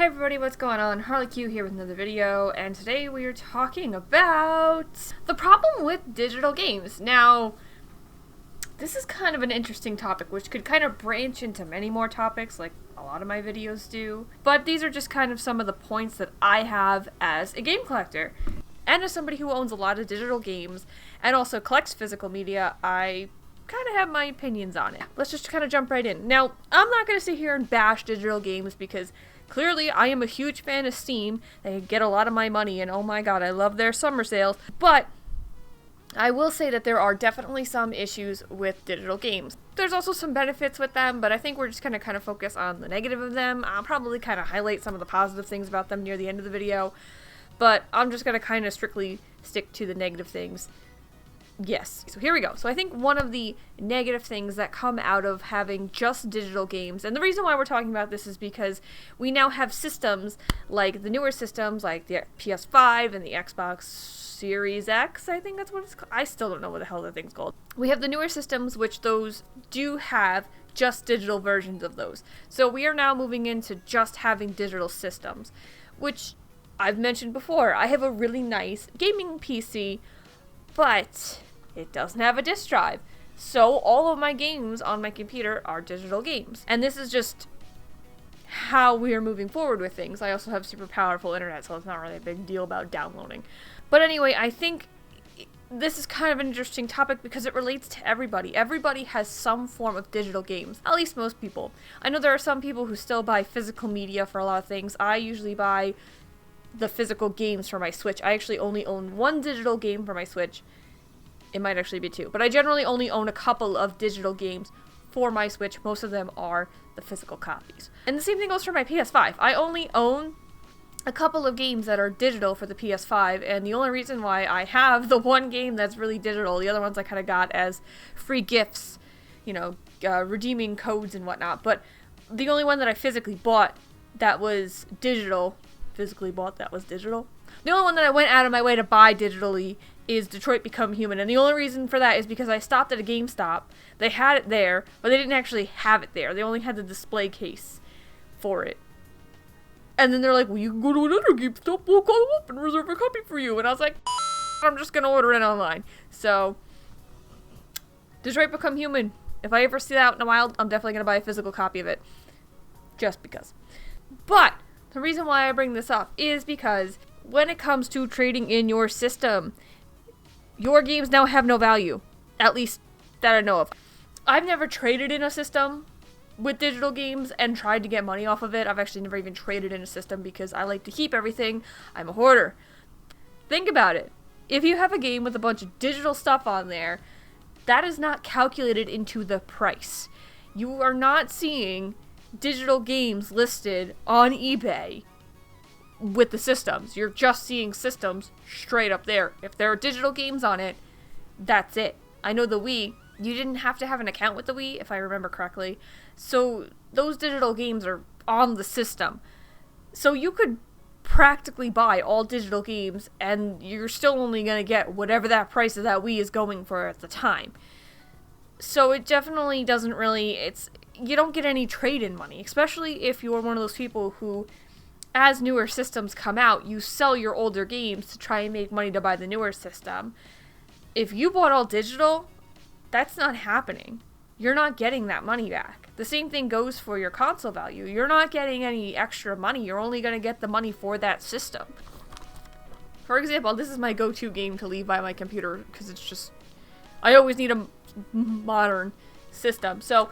Hey everybody, what's going on? Harley Q here with another video, and today we are talking about the problem with digital games. Now, this is kind of an interesting topic, which could kind of branch into many more topics, like a lot of my videos do. But these are just kind of some of the points that I have as a game collector. And as somebody who owns a lot of digital games, and also collects physical media, I kind of have my opinions on it. Let's just kind of jump right in. Now, I'm not going to sit here and bash digital games because clearly I am a huge fan of Steam. They get a lot of my money and oh my god, I love their summer sales. But I will say that there are definitely some issues with digital games. There's also some benefits with them, but I think we're just going to kind of focus on the negative of them. I'll probably kind of highlight some of the positive things about them near the end of the video, but I'm just going to kind of strictly stick to the negative things. Yes. So here we go. So I think one of the negative things that come out of having just digital games, and the reason why we're talking about this is because we now have systems like the newer systems like the PS5 and the Xbox Series X, I think that's what it's called. I still don't know what the hell that thing's called. We have the newer systems, which those do have just digital versions of those. So we are now moving into just having digital systems, which I've mentioned before. I have a really nice gaming PC, but it doesn't have a disk drive. So all of my games on my computer are digital games. And this is just how we are moving forward with things. I also have super powerful internet, so it's not really a big deal about downloading. But anyway, I think this is kind of an interesting topic because it relates to everybody. Everybody has some form of digital games, at least most people. I know there are some people who still buy physical media for a lot of things. I usually buy the physical games for my Switch. I actually only own one digital game for my Switch. It might actually be two, but I generally only own a couple of digital games for my Switch. Most of them are the physical copies. And the same thing goes for my PS5. I only own a couple of games that are digital for the PS5, and the only reason why I have the one game that's really digital, the other ones I kind of got as free gifts, you know, redeeming codes and whatnot, but the only one that I physically bought that was digital, the only one that I went out of my way to buy digitally is Detroit Become Human, and the only reason for that is because I stopped at a GameStop. They had it there, but they didn't actually have it there. They only had the display case for it. And then they're like, well, you can go to another GameStop, we'll call them up and reserve a copy for you. And I was like, I'm just gonna order it online. So, Detroit Become Human. If I ever see that out in the wild, I'm definitely gonna buy a physical copy of it. Just because. But the reason why I bring this up is because when it comes to trading in your system, your games now have no value. At least that I know of. I've never traded in a system with digital games and tried to get money off of it. I've actually never even traded in a system because I like to keep everything. I'm a hoarder. Think about it. If you have a game with a bunch of digital stuff on there, that is not calculated into the price. You are not seeing digital games listed on eBay with the systems. You're just seeing systems straight up there. If there are digital games on it, that's it. I know the Wii, you didn't have to have an account with the Wii, if I remember correctly. So those digital games are on the system. So you could practically buy all digital games and you're still only going to get whatever that price of that Wii is going for at the time. So it definitely doesn't really, you don't get any trade-in money, especially if you're one of those people who, as newer systems come out, you sell your older games to try and make money to buy the newer system. If you bought all digital, that's not happening. You're not getting that money back. The same thing goes for your console value. You're not getting any extra money. You're only going to get the money for that system. For example, this is my go-to game to leave by my computer because it's just, I always need a modern system. So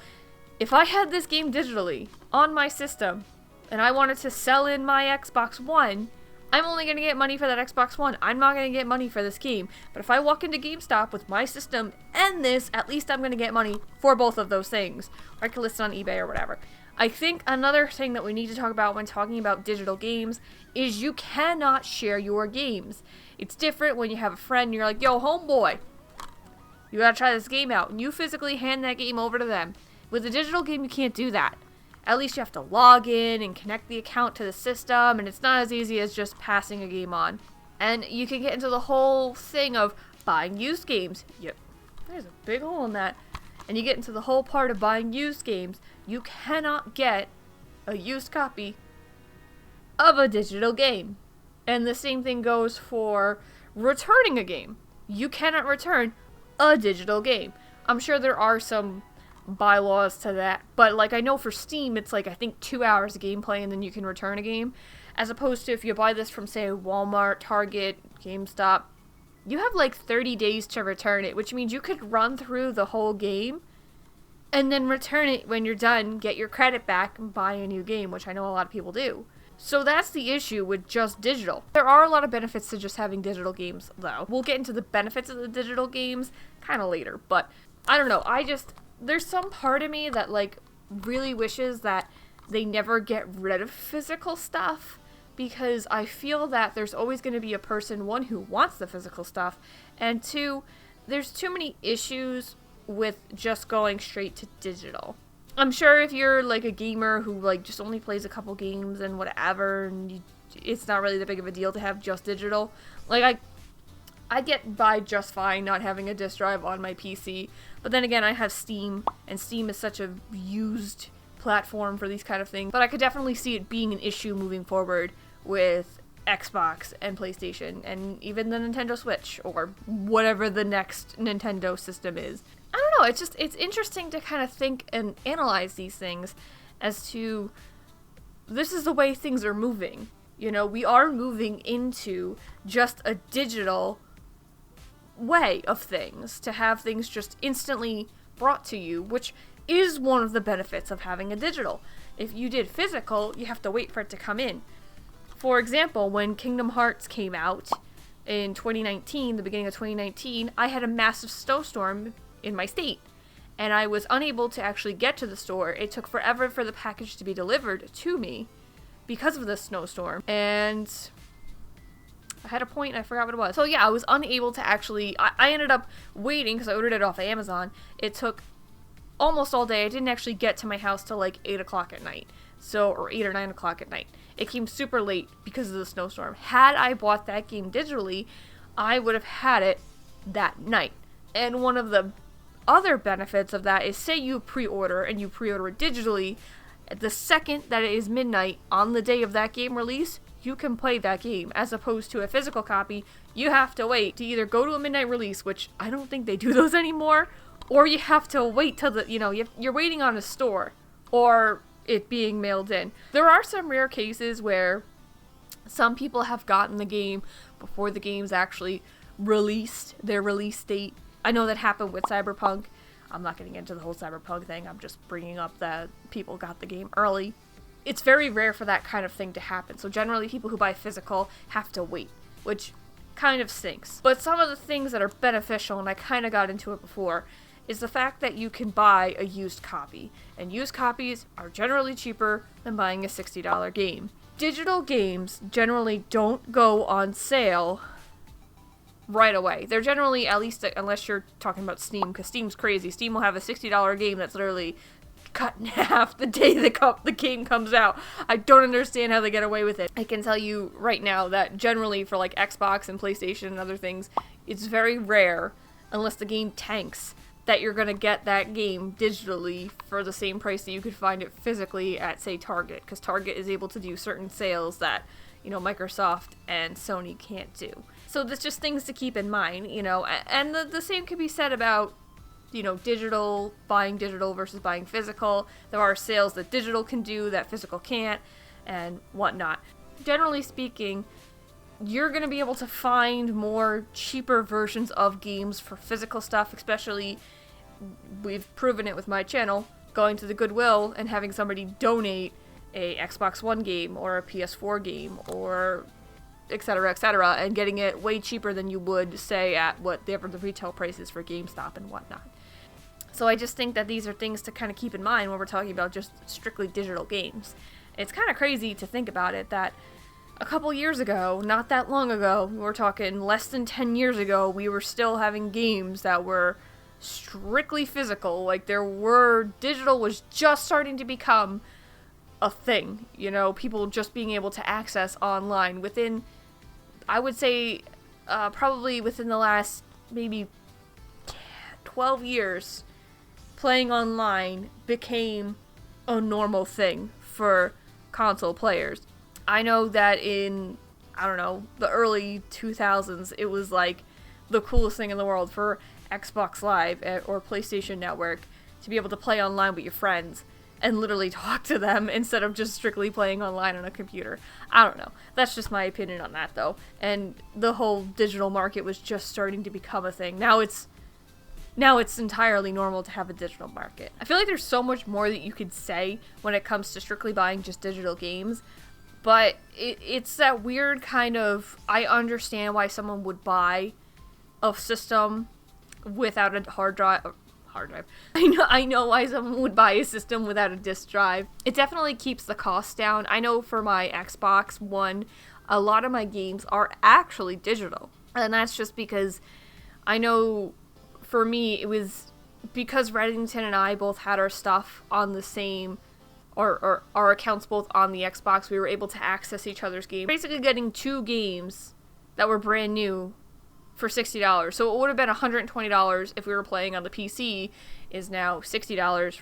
if I had this game digitally on my system and I wanted to sell in my Xbox One, I'm only going to get money for that Xbox One. I'm not going to get money for this game. But if I walk into GameStop with my system and this, at least I'm going to get money for both of those things. Or I can list it on eBay or whatever. I think another thing that we need to talk about when talking about digital games is you cannot share your games. It's different when you have a friend and you're like, yo, homeboy, you got to try this game out. And you physically hand that game over to them. With a digital game, you can't do that. At least you have to log in and connect the account to the system, and it's not as easy as just passing a game on. And you can get into the whole thing of buying used games. Yep, there's a big hole in that. And you get into the whole part of buying used games. You cannot get a used copy of a digital game. And the same thing goes for returning a game. You cannot return a digital game. I'm sure there are some bylaws to that, but like I know for Steam it's like I think 2 hours of gameplay and then you can return a game, as opposed to if you buy this from say Walmart, Target, GameStop, you have like 30 days to return it, which means you could run through the whole game and then return it when you're done, get your credit back, and buy a new game, which I know a lot of people do. So that's the issue with just digital. There are a lot of benefits to just having digital games, though. We'll get into the benefits of the digital games kind of later, but I don't know. There's some part of me that, like, really wishes that they never get rid of physical stuff, because I feel that there's always going to be a person, one, who wants the physical stuff, and two, there's too many issues with just going straight to digital. I'm sure if you're like a gamer who like just only plays a couple games and whatever, and it's not really that big of a deal to have just digital. Like I get by just fine not having a disk drive on my PC, but then again I have Steam, and Steam is such a used platform for these kind of things. But I could definitely see it being an issue moving forward with Xbox and PlayStation, and even the Nintendo Switch, or whatever the next Nintendo system is. I don't know, it's interesting to kind of think and analyze these things as to, this is the way things are moving. You know, we are moving into just a digital way of things, to have things just instantly brought to you, which is one of the benefits of having a digital. If you did physical, you have to wait for it to come in. For example, when Kingdom Hearts came out in 2019, the beginning of 2019, I had a massive snowstorm in my state, and I was unable to actually get to the store. It took forever for the package to be delivered to me because of the snowstorm, and I had a point and I forgot what it was. So yeah, I was unable to actually, I ended up waiting because I ordered it off of Amazon. It took almost all day. I didn't actually get to my house till like 8 o'clock at night, or 8 or 9 o'clock at night. It came super late because of the snowstorm. Had I bought that game digitally, I would have had it that night. And one of the other benefits of that is, say you pre-order and you pre-order it digitally, the second that it is midnight on the day of that game release, you can play that game, as opposed to a physical copy. You have to wait to either go to a midnight release, which I don't think they do those anymore, or you have to wait till you're waiting on a store, or it being mailed in. There are some rare cases where some people have gotten the game before the game's actually released, their release date. I know that happened with Cyberpunk. I'm not getting into the whole Cyberpunk thing. I'm just bringing up that people got the game early. It's very rare for that kind of thing to happen. So generally people who buy physical have to wait, which kind of stinks. But some of the things that are beneficial, and I kind of got into it before, is the fact that you can buy a used copy. And used copies are generally cheaper than buying a $60 game. Digital games generally don't go on sale right away. They're generally, at least unless you're talking about Steam, because Steam's crazy. Steam will have a $60 game that's literally cut in half the day the game comes out. I don't understand how they get away with it. I can tell you right now that generally for like Xbox and PlayStation and other things, it's very rare, unless the game tanks, that you're gonna get that game digitally for the same price that you could find it physically at, say, Target, because Target is able to do certain sales that, you know, Microsoft and Sony can't do. So there's just things to keep in mind, you know, and the same could be said about, you know, buying digital versus buying physical. There are sales that digital can do that physical can't, and whatnot. Generally speaking, you're going to be able to find more cheaper versions of games for physical stuff, especially, we've proven it with my channel, going to the Goodwill and having somebody donate a Xbox One game or a PS4 game or etc., and getting it way cheaper than you would, say, at whatever the retail price is for GameStop and whatnot. So I just think that these are things to kind of keep in mind when we're talking about just strictly digital games. It's kind of crazy to think about it, that a couple years ago, not that long ago, we're talking less than 10 years ago, we were still having games that were strictly physical. Like, digital was just starting to become a thing, you know, people just being able to access online within, I would say, probably within the last maybe 12 years, playing online became a normal thing for console players. I know that in, I don't know, the early 2000s, it was like the coolest thing in the world for Xbox Live or PlayStation Network to be able to play online with your friends and literally talk to them instead of just strictly playing online on a computer. I don't know. That's just my opinion on that, though. And the whole digital market was just starting to become a thing. Now it's entirely normal to have a digital market. I feel like there's so much more that you could say when it comes to strictly buying just digital games, but it's that weird kind of, I understand why someone would buy a system without a hard drive. I know why someone would buy a system without a disc drive. It definitely keeps the cost down. I know for my Xbox One, a lot of my games are actually digital. And that's just because I know for me, it was because Reddington and I both had our stuff on the same, or our accounts both on the Xbox, we were able to access each other's games. Basically getting 2 games that were brand new for $60. So it would have been $120 if we were playing on the PC, is now $60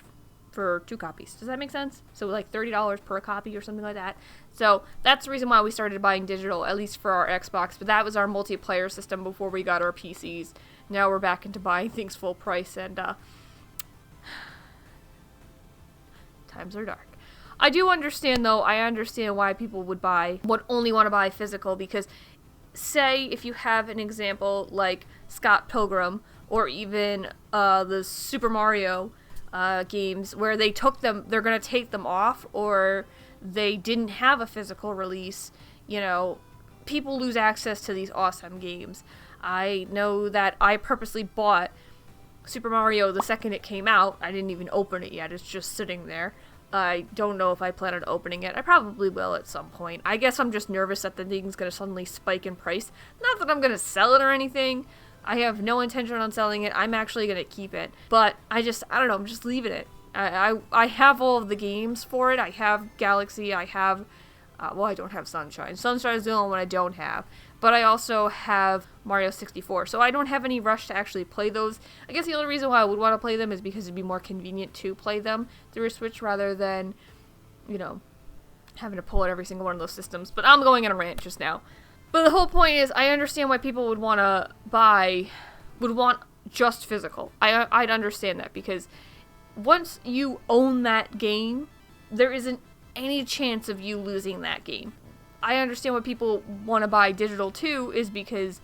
for 2 copies. Does that make sense? So like $30 per copy or something like that. So that's the reason why we started buying digital, at least for our Xbox, but that was our multiplayer system before we got our PCs. Now we're back into buying things full price, and times are dark. I do understand, though, I understand why people would only want to buy physical, because say if you have an example like Scott Pilgrim or even the Super Mario games where they're going to take them off, or they didn't have a physical release, you know, people lose access to these awesome games. I know that I purposely bought Super Mario the second it came out. I didn't even open it yet. It's just sitting there. I don't know if I plan on opening it. I probably will at some point. I guess I'm just nervous that the thing's going to suddenly spike in price. Not that I'm going to sell it or anything. I have no intention on selling it. I'm actually going to keep it. But I don't know. I'm just leaving it. I have all of the games for it. I have Galaxy. I have, I don't have Sunshine. Sunshine is the only one I don't have. But I also have Mario 64, so I don't have any rush to actually play those. I guess the only reason why I would want to play them is because it'd be more convenient to play them through a Switch rather than, you know, having to pull out every single one of those systems. But I'm going on a rant just now. But the whole point is, I understand why people would want just physical. I'd understand that, because once you own that game, there isn't any chance of you losing that game. I understand why people want to buy digital too, is because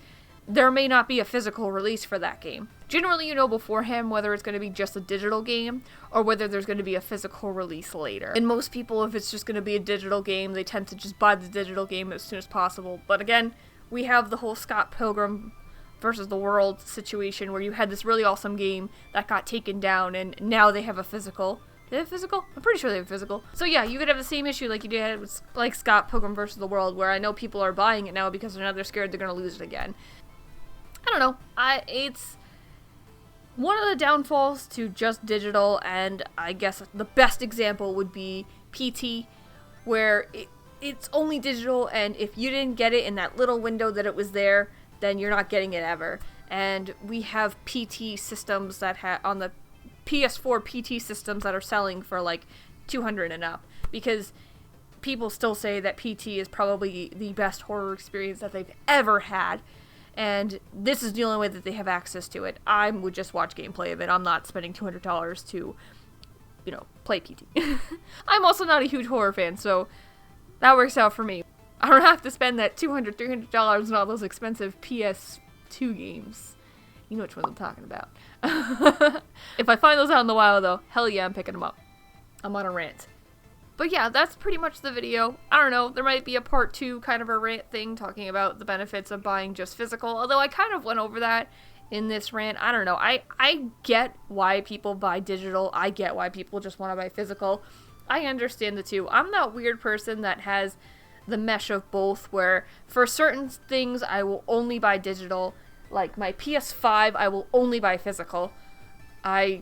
there may not be a physical release for that game. Generally, you know beforehand whether it's going to be just a digital game or whether there's going to be a physical release later. And most people, if it's just going to be a digital game, they tend to just buy the digital game as soon as possible. But again, we have the whole Scott Pilgrim versus the World situation where you had this really awesome game that got taken down, and now they have a physical. They have physical? I'm pretty sure they have physical. So yeah, you could have the same issue like you did with like Scott Pilgrim vs. the World, where I know people are buying it now because they're scared they're gonna lose it again. I don't know. It's one of the downfalls to just digital, and I guess the best example would be PT, where it's only digital, and if you didn't get it in that little window that it was there, then you're not getting it ever. And we have PT systems that on the PS4 PT systems that are selling for like $200 and up, because people still say that PT is probably the best horror experience that they've ever had, and this is the only way that they have access to it. I would just watch gameplay of it. I'm not spending $200 to, you know, play PT. I'm also not a huge horror fan, so that works out for me. I don't have to spend that $200, $300 on all those expensive PS2 games. You know which ones I'm talking about. If I find those out in the wild, though, hell yeah, I'm picking them up. I'm on a rant. But yeah, that's pretty much the video. I don't know, there might be a part 2 kind of a rant thing talking about the benefits of buying just physical, although I kind of went over that in this rant. I don't know, I get why people buy digital. I get why people just want to buy physical. I understand the two. I'm that weird person that has the mesh of both, where for certain things I will only buy digital. Like my PS5, I will only buy physical. I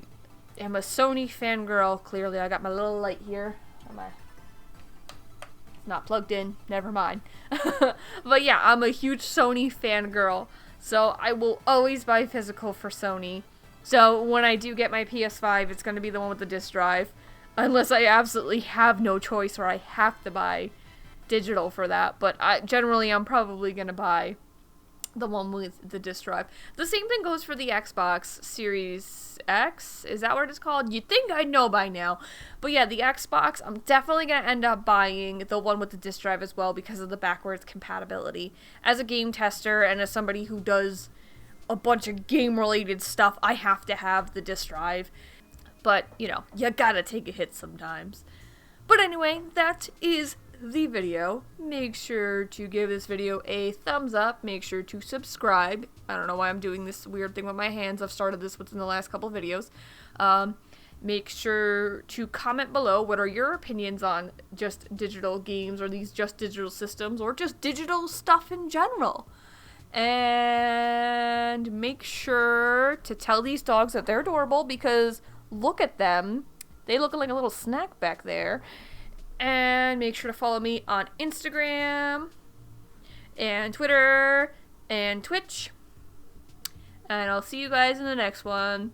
am a Sony fangirl, clearly. I got my little light here. It's not plugged in, never mind. But yeah, I'm a huge Sony fangirl, so I will always buy physical for Sony. So when I do get my PS5, it's going to be the one with the disc drive, unless I absolutely have no choice or I have to buy digital for that, but I'm probably gonna buy the one with the disc drive. The same thing goes for the Xbox Series X. Is that what it's called? You'd think I'd know by now. But yeah, the Xbox, I'm definitely going to end up buying the one with the disc drive as well because of the backwards compatibility. As a game tester and as somebody who does a bunch of game-related stuff, I have to have the disc drive. But, you know, you gotta take a hit sometimes. But anyway, that is the video. Make sure to give this video a thumbs up. Make sure to subscribe. I don't know why I'm doing this weird thing with my hands. I've started this within the last couple of videos. Make sure to comment below what are your opinions on just digital games or these just digital systems or just digital stuff in general. And make sure to tell these dogs that they're adorable because look at them. They look like a little snack back there. And make sure to follow me on Instagram and Twitter and Twitch. And I'll see you guys in the next one.